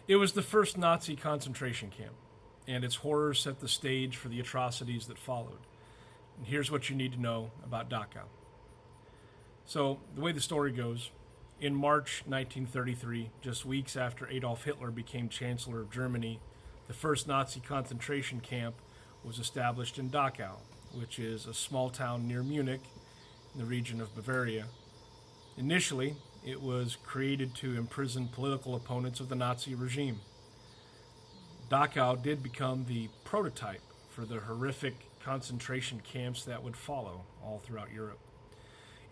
It was the first Nazi concentration camp, and its horrors set the stage for the atrocities that followed. And here's what you need to know about Dachau. So, the way the story goes, in March 1933, just weeks after Adolf Hitler became Chancellor of Germany, the first Nazi concentration camp was established in Dachau, which is a small town near Munich in the region of Bavaria. Initially, it was created to imprison political opponents of the Nazi regime. Dachau did become the prototype for the horrific concentration camps that would follow all throughout Europe.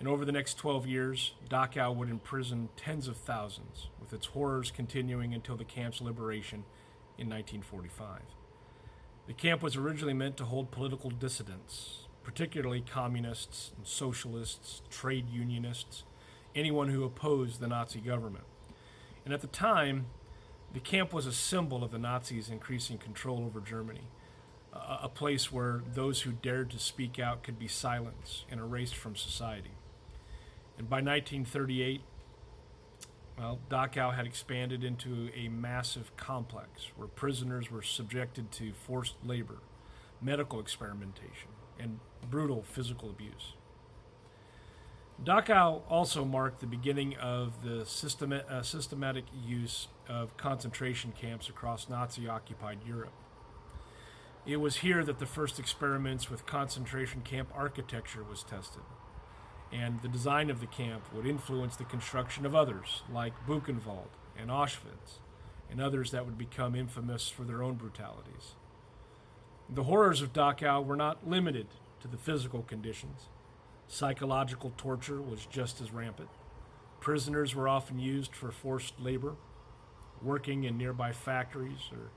And over the next 12 years, Dachau would imprison tens of thousands, with its horrors continuing until the camp's liberation in 1945. The camp was originally meant to hold political dissidents, particularly communists and socialists, trade unionists, anyone who opposed the Nazi government. And at the time, the camp was a symbol of the Nazis' increasing control over Germany, a place where those who dared to speak out could be silenced and erased from society. And by 1938, Dachau had expanded into a massive complex where prisoners were subjected to forced labor, medical experimentation, and brutal physical abuse. Dachau also marked the beginning of the systematic use of concentration camps across Nazi-occupied Europe. It was here that the first experiments with concentration camp architecture was tested, and the design of the camp would influence the construction of others, like Buchenwald and Auschwitz, and others that would become infamous for their own brutalities. The horrors of Dachau were not limited to the physical conditions. Psychological torture was just as rampant. Prisoners were often used for forced labor, working in nearby factories, or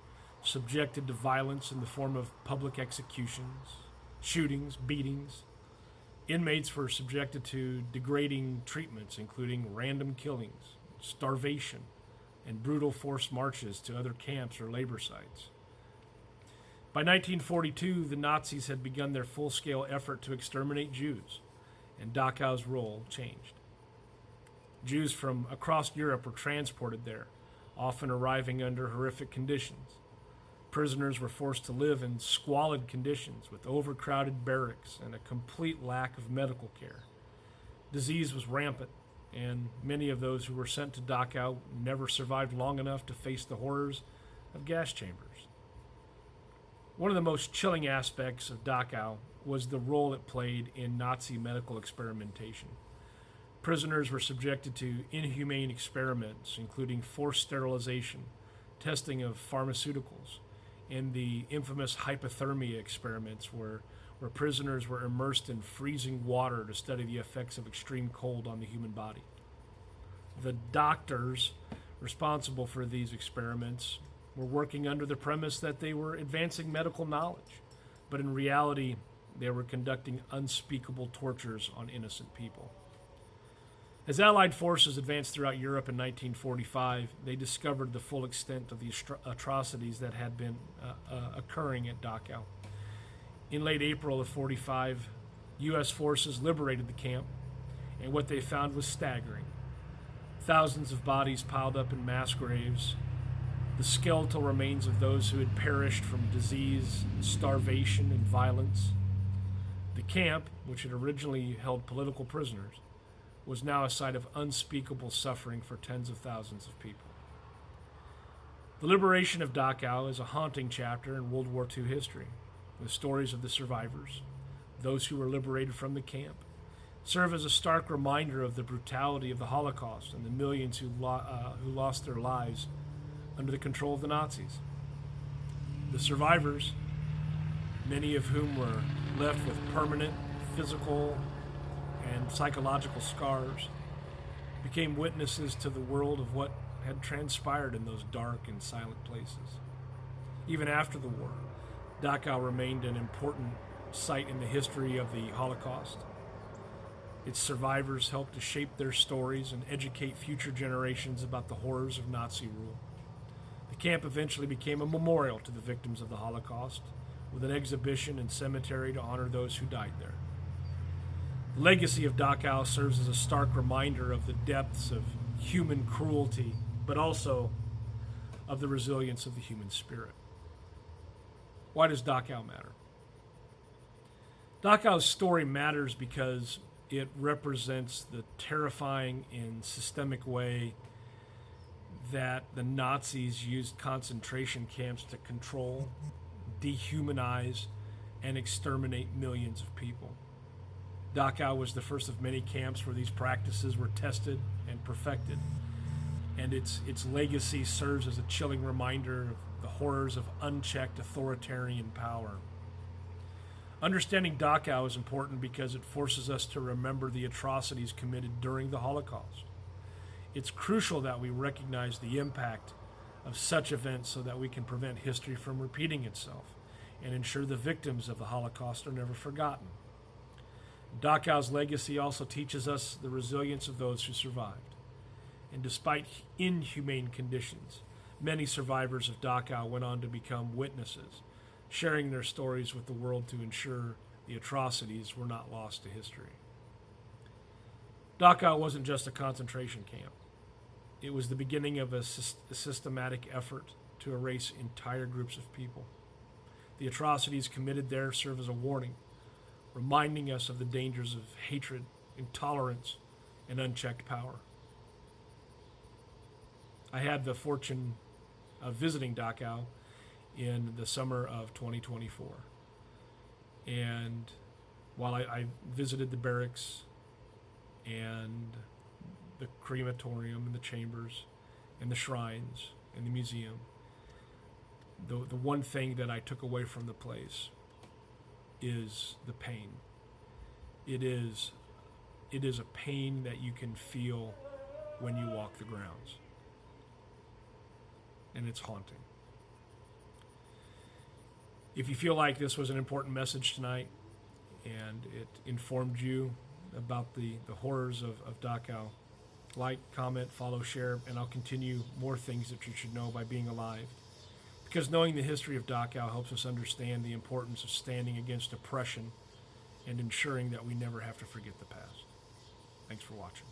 subjected to violence in the form of public executions, shootings, beatings. Inmates were subjected to degrading treatments, including random killings, starvation, and brutal forced marches to other camps or labor sites. By 1942, the Nazis had begun their full-scale effort to exterminate Jews, and Dachau's role changed. Jews from across Europe were transported there, often arriving under horrific conditions. Prisoners were forced to live in squalid conditions with overcrowded barracks and a complete lack of medical care. Disease was rampant, and many of those who were sent to Dachau never survived long enough to face the horrors of gas chambers. One of the most chilling aspects of Dachau was the role it played in Nazi medical experimentation. Prisoners were subjected to inhumane experiments, including forced sterilization, testing of pharmaceuticals, and the infamous hypothermia experiments where prisoners were immersed in freezing water to study the effects of extreme cold on the human body. The doctors responsible for these experiments were working under the premise that they were advancing medical knowledge, but in reality, they were conducting unspeakable tortures on innocent people. As Allied forces advanced throughout Europe in 1945, they discovered the full extent of the atrocities that had been occurring at Dachau. In late April of 1945, U.S. forces liberated the camp, and what they found was staggering. Thousands of bodies piled up in mass graves, the skeletal remains of those who had perished from disease, starvation, and violence. The camp, which had originally held political prisoners, was now a site of unspeakable suffering for tens of thousands of people. The liberation of Dachau is a haunting chapter in World War II history, with stories of the survivors, those who were liberated from the camp, serve as a stark reminder of the brutality of the Holocaust and the millions who lost their lives under the control of the Nazis. The survivors, many of whom were left with permanent physical and psychological scars, became witnesses to the world of what had transpired in those dark and silent places. Even after the war, Dachau remained an important site in the history of the Holocaust. Its survivors helped to shape their stories and educate future generations about the horrors of Nazi rule. The camp eventually became a memorial to the victims of the Holocaust, with an exhibition and cemetery to honor those who died there. The legacy of Dachau serves as a stark reminder of the depths of human cruelty, but also of the resilience of the human spirit. Why does Dachau matter? Dachau's story matters because it represents the terrifying and systemic way that the Nazis used concentration camps to control, dehumanize, and exterminate millions of people. Dachau was the first of many camps where these practices were tested and perfected, and its legacy serves as a chilling reminder of the horrors of unchecked authoritarian power. Understanding Dachau is important because it forces us to remember the atrocities committed during the Holocaust. It's crucial that we recognize the impact of such events so that we can prevent history from repeating itself and ensure the victims of the Holocaust are never forgotten. Dachau's legacy also teaches us the resilience of those who survived. And despite inhumane conditions, many survivors of Dachau went on to become witnesses, sharing their stories with the world to ensure the atrocities were not lost to history. Dachau wasn't just a concentration camp. It was the beginning of a systematic effort to erase entire groups of people. The atrocities committed there serve as a warning, reminding us of the dangers of hatred, intolerance, and unchecked power. I had the fortune of visiting Dachau in the summer of 2024. And while I visited the barracks and the crematorium and the chambers and the shrines and the museum, the one thing that I took away from the place is the pain. It is a pain that you can feel when you walk the grounds. And it's haunting. If you feel like this was an important message tonight and it informed you about the horrors of Dachau, like, comment, follow, share, and I'll continue more things that you should know by being alive. Because knowing the history of Dachau helps us understand the importance of standing against oppression and ensuring that we never have to forget the past. Thanks for watching.